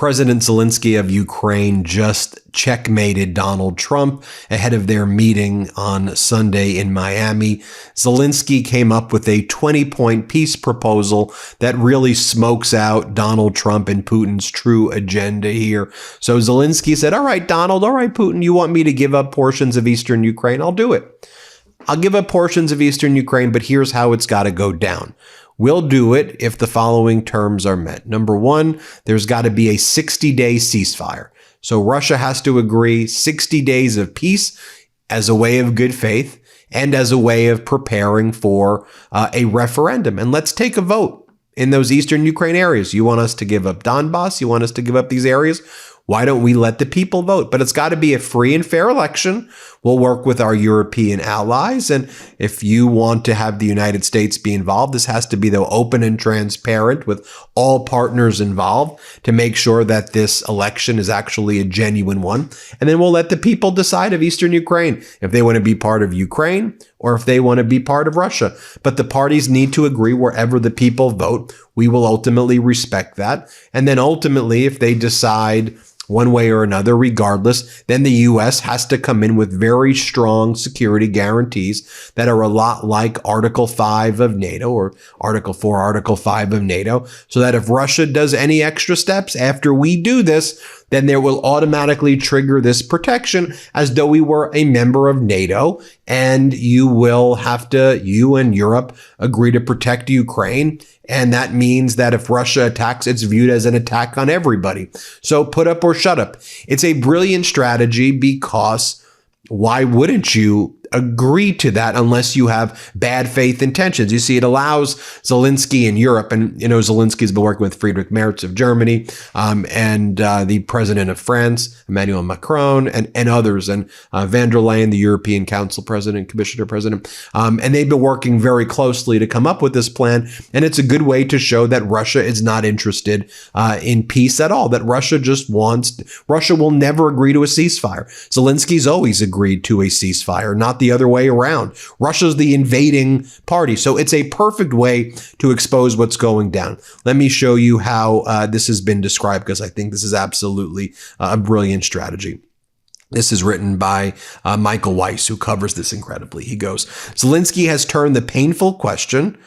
President Zelenskyy of Ukraine just checkmated Donald Trump ahead of their meeting on Sunday in Miami. Zelenskyy came up with a 20-point peace proposal that really smokes out Donald Trump and Putin's true agenda here. So Zelenskyy said, all right, Donald, all right, Putin, you want me to give up portions of eastern Ukraine? I'll do it. I'll give up portions of eastern Ukraine, but here's how it's got to go down. We'll do it if the following terms are met. Number one, there's got to be a 60-day ceasefire. So Russia has to agree 60 days of peace as a way of good faith and as a way of preparing for a referendum. And let's take a vote in those eastern Ukraine areas. You want us to give up Donbass? You want us to give up these areas? Why don't we let the people vote? But it's got to be a free and fair election. We'll work with our European allies. And if you want to have the United States be involved, this has to be, though, open and transparent with all partners involved to make sure that this election is actually a genuine one. And then we'll let the people decide of eastern Ukraine if they want to be part of Ukraine or if they want to be part of Russia. But the parties need to agree wherever the people vote. We will ultimately respect that. And then ultimately, if they decide one way or another, regardless, then the U.S. has to come in with very strong security guarantees that are a lot like Article 5 of NATO or Article 4, Article 5 of NATO, so that if Russia does any extra steps after we do this, then there will automatically trigger this protection as though we were a member of NATO, and you will have to, you and Europe, agree to protect Ukraine. And that means that if Russia attacks, it's viewed as an attack on everybody. So put up or shut up. It's a brilliant strategy because why wouldn't you agree to that unless you have bad faith intentions? You see, it allows Zelenskyy in Europe, and Zelensky's been working with Friedrich Merz of Germany and the president of France, Emmanuel Macron, and others, and van der Leyen, the European Council president, commissioner president, and they've been working very closely to come up with this plan. And it's a good way to show that Russia is not interested in peace at all, that Russia will never agree to a ceasefire. Zelensky's always agreed to a ceasefire, not the other way around. Russia's the invading party. So it's a perfect way to expose what's going down. Let me show you how this has been described, because I think this is absolutely a brilliant strategy. This is written by Michael Weiss, who covers this incredibly. He goes, Zelenskyy has turned the painful question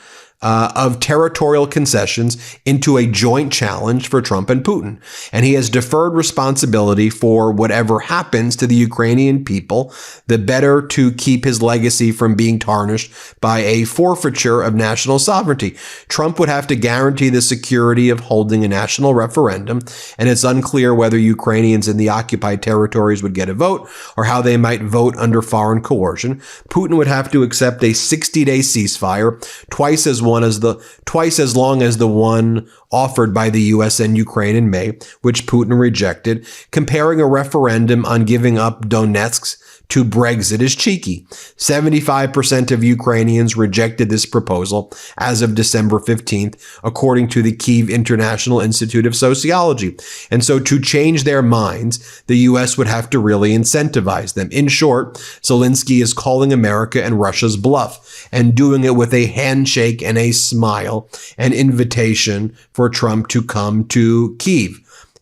of territorial concessions into a joint challenge for Trump and Putin. And he has deferred responsibility for whatever happens to the Ukrainian people, the better to keep his legacy from being tarnished by a forfeiture of national sovereignty. Trump would have to guarantee the security of holding a national referendum, and it's unclear whether Ukrainians in the occupied territories would get a vote or how they might vote under foreign coercion. Putin would have to accept a 60-day ceasefire, twice as long as the one offered by the U.S. and Ukraine in May, which Putin rejected. Comparing a referendum on giving up Donetsk to Brexit is cheeky. 75% of Ukrainians rejected this proposal as of December 15th, according to the Kyiv International Institute of Sociology. And so to change their minds, the U.S. would have to really incentivize them. In short, Zelenskyy is calling America and Russia's bluff and doing it with a handshake and a smile, an invitation for Trump to come to Kyiv.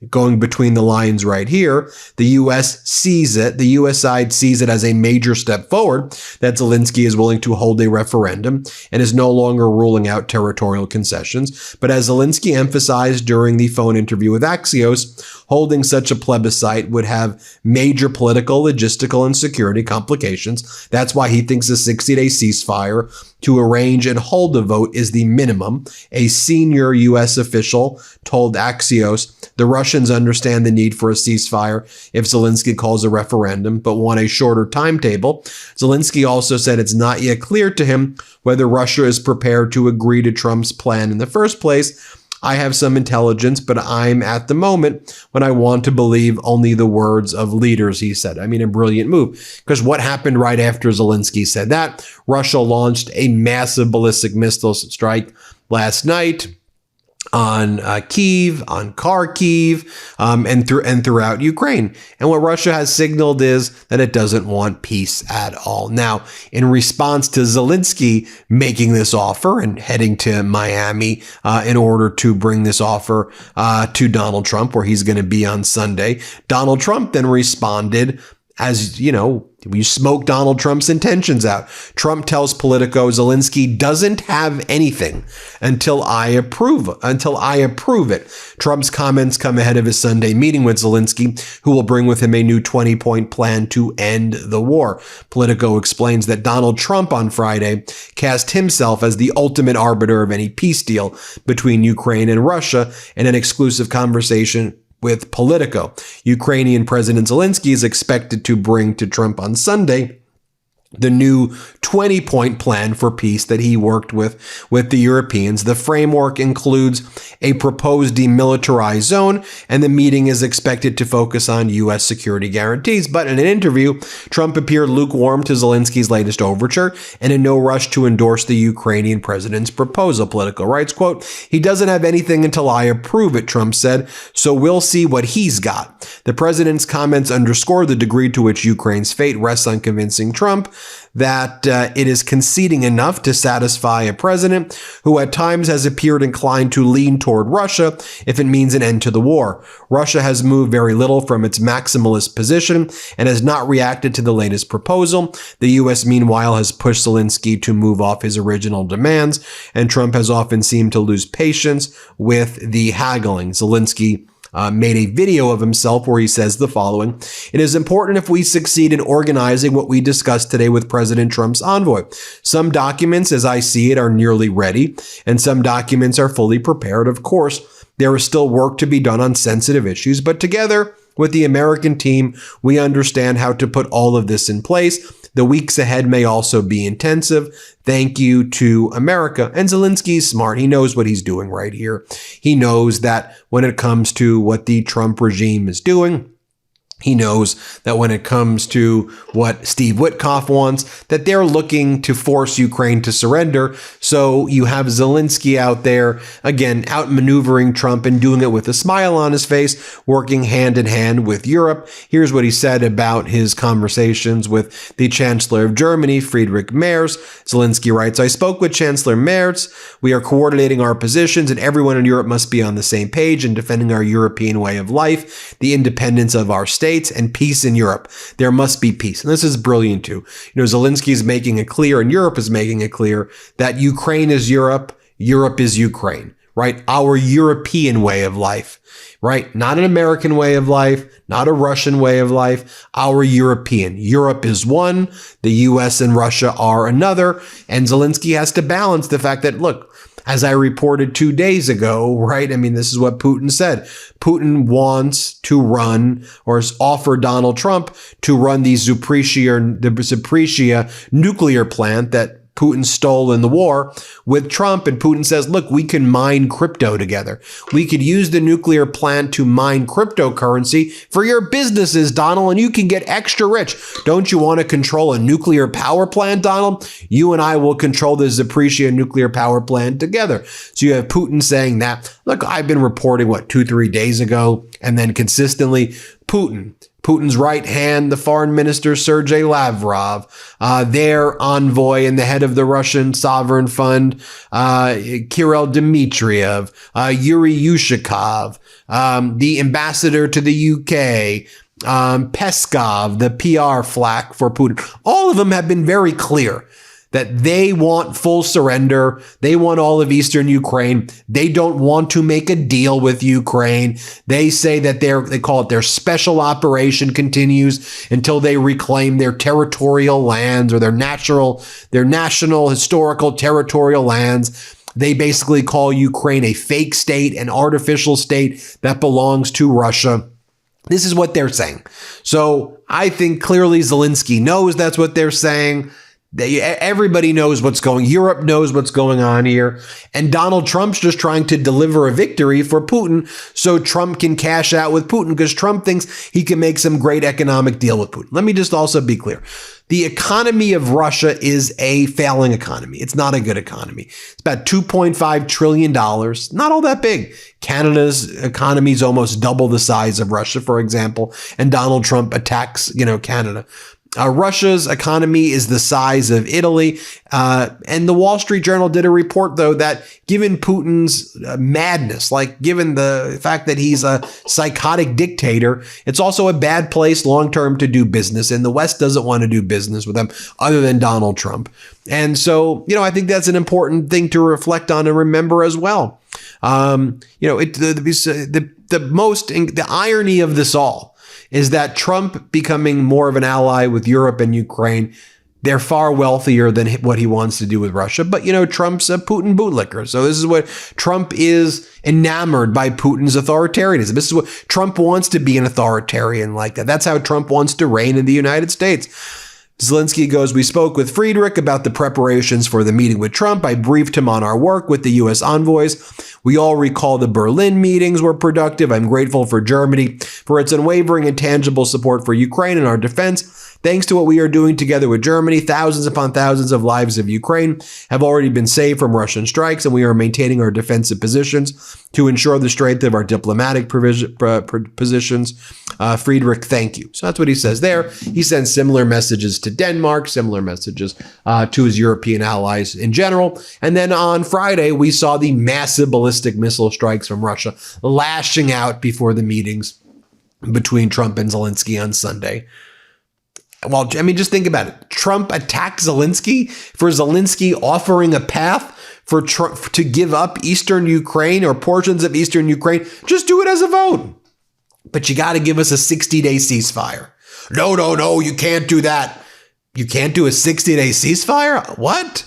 Going between the lines right here, the U.S. sees it, the U.S. side sees it as a major step forward that Zelenskyy is willing to hold a referendum and is no longer ruling out territorial concessions. But as Zelenskyy emphasized during the phone interview with Axios, holding such a plebiscite would have major political, logistical, and security complications. That's why he thinks a 60-day ceasefire to arrange and hold a vote is the minimum. A senior U.S. official told Axios the Russians understand the need for a ceasefire if Zelenskyy calls a referendum, but want a shorter timetable. Zelenskyy also said it's not yet clear to him whether Russia is prepared to agree to Trump's plan in the first place. I have some intelligence, but I'm at the moment when I want to believe only the words of leaders, he said. I mean, a brilliant move, because what happened right after Zelenskyy said that? Russia launched a massive ballistic missile strike last night. on Kyiv, on Kharkiv, and throughout Ukraine. And what Russia has signaled is that it doesn't want peace at all. Now, in response to Zelenskyy making this offer and heading to Miami in order to bring this offer to Donald Trump, where he's going to be on Sunday, Donald Trump then responded, as you know, we smoke Donald Trump's intentions out. Trump tells Politico Zelenskyy doesn't have anything until I approve it. Trump's comments come ahead of his Sunday meeting with Zelenskyy, who will bring with him a new 20-point plan to end the war. Politico explains that Donald Trump on Friday cast himself as the ultimate arbiter of any peace deal between Ukraine and Russia in an exclusive conversation with Politico. Ukrainian President Zelenskyy is expected to bring to Trump on Sunday the new 20-point plan for peace that he worked with the Europeans. The framework includes a proposed demilitarized zone, and the meeting is expected to focus on U.S. security guarantees. But in an interview, Trump appeared lukewarm to Zelensky's latest overture and in no rush to endorse the Ukrainian president's proposal. Politico writes, quote, "He doesn't have anything until I approve it," Trump said, "so we'll see what he's got." The president's comments underscore the degree to which Ukraine's fate rests on convincing Trump that it is conceding enough to satisfy a president who at times has appeared inclined to lean toward Russia if it means an end to the war. Russia has moved very little from its maximalist position and has not reacted to the latest proposal. The U.S., meanwhile, has pushed Zelenskyy to move off his original demands, and Trump has often seemed to lose patience with the haggling. Zelenskyy made a video of himself where he says the following: "It is important if we succeed in organizing what we discussed today with President Trump's envoy. Some documents, as I see it, are nearly ready, and some documents are fully prepared. Of course, there is still work to be done on sensitive issues, but together with the American team, we understand how to put all of this in place. The weeks ahead may also be intensive. Thank you to America." And Zelensky's smart. He knows what he's doing right here. He knows that when it comes to what the Trump regime is doing, he knows that when it comes to what Steve Witkoff wants, that they're looking to force Ukraine to surrender. So you have Zelenskyy out there, again, outmaneuvering Trump and doing it with a smile on his face, working hand in hand with Europe. Here's what he said about his conversations with the Chancellor of Germany, Friedrich Merz. Zelenskyy writes, "I spoke with Chancellor Merz. We are coordinating our positions, and everyone in Europe must be on the same page in defending our European way of life, the independence of our state, and peace in Europe. There must be peace." And this is brilliant too. You know, Zelenskyy is making it clear, and Europe is making it clear, that Ukraine is Europe, Europe is Ukraine, right? Our European way of life, right? Not an American way of life, not a Russian way of life, our European. Europe is one, the US and Russia are another, and Zelenskyy has to balance the fact that, look, as I reported 2 days ago, right? I mean, this is what Putin said. Putin wants to run, or has offered Donald Trump to run the Zaporizhzhia nuclear plant that Putin stole in the war with Trump. And Putin says, look, we can mine crypto together. We could use the nuclear plant to mine cryptocurrency for your businesses, Donald, and you can get extra rich. Don't you want to control a nuclear power plant, Donald? You and I will control the Zaporizhzhia nuclear power plant together. So you have Putin saying that. Look, I've been reporting, 2-3 days ago, and then consistently Putin's right hand, the foreign minister, Sergei Lavrov, their envoy and the head of the Russian Sovereign Fund, Kirill Dmitriev, Yuri Yushakov, the ambassador to the UK, Peskov, the PR flack for Putin. All of them have been very clear that they want full surrender. They want all of eastern Ukraine. They don't want to make a deal with Ukraine. They say that they call it their special operation continues until they reclaim their territorial lands, or their national historical territorial lands. They basically call Ukraine a fake state, an artificial state that belongs to Russia. This is what they're saying. So I think clearly Zelenskyy knows that's what they're saying. Everybody knows what's going. Europe knows what's going on here. And Donald Trump's just trying to deliver a victory for Putin so Trump can cash out with Putin because Trump thinks he can make some great economic deal with Putin. Let me just also be clear. The economy of Russia is a failing economy. It's not a good economy. It's about $2.5 trillion. Not all that big. Canada's economy is almost double the size of Russia, for example. And Donald Trump attacks, Canada. Russia's economy is the size of Italy. And the Wall Street Journal did a report, though, that given Putin's madness, like given the fact that he's a psychotic dictator, it's also a bad place long-term to do business. And the West doesn't want to do business with him other than Donald Trump. And so, I think that's an important thing to reflect on and remember as well. The irony of this all is that Trump becoming more of an ally with Europe and Ukraine, they're far wealthier than what he wants to do with Russia. But, Trump's a Putin bootlicker. So this is what Trump is enamored by Putin's authoritarianism. This is what Trump wants to be, an authoritarian like that. That's how Trump wants to reign in the United States. Zelenskyy goes, "We spoke with Friedrich about the preparations for the meeting with Trump. I briefed him on our work with the U.S. envoys. We all recall the Berlin meetings were productive. I'm grateful for Germany for its unwavering and tangible support for Ukraine and our defense. Thanks to what we are doing together with Germany, thousands upon thousands of lives of Ukraine have already been saved from Russian strikes, and we are maintaining our defensive positions to ensure the strength of our diplomatic positions. Friedrich, thank you." So that's what he says there. He sends similar messages to Denmark, similar messages to his European allies in general. And then on Friday, we saw the massive ballistic missile strikes from Russia lashing out before the meetings between Trump and Zelenskyy on Sunday. Well, just think about it. Trump attacked Zelenskyy for Zelenskyy offering a path for Trump to give up Eastern Ukraine or portions of Eastern Ukraine. Just do it as a vote. But you got to give us a 60-day ceasefire. No, you can't do that. You can't do a 60-day ceasefire? What?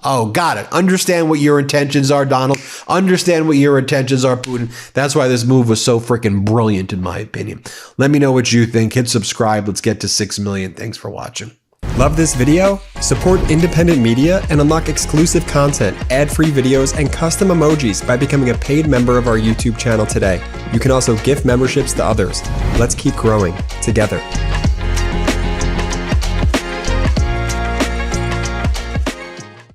Oh, got it. Understand what your intentions are, Donald. Understand what your intentions are, Putin. That's why this move was so freaking brilliant, in my opinion. Let me know what you think. Hit subscribe. Let's get to 6 million. Thanks for watching. Love this video? Support independent media and unlock exclusive content, ad-free videos, and custom emojis by becoming a paid member of our YouTube channel today. You can also gift memberships to others. Let's keep growing together.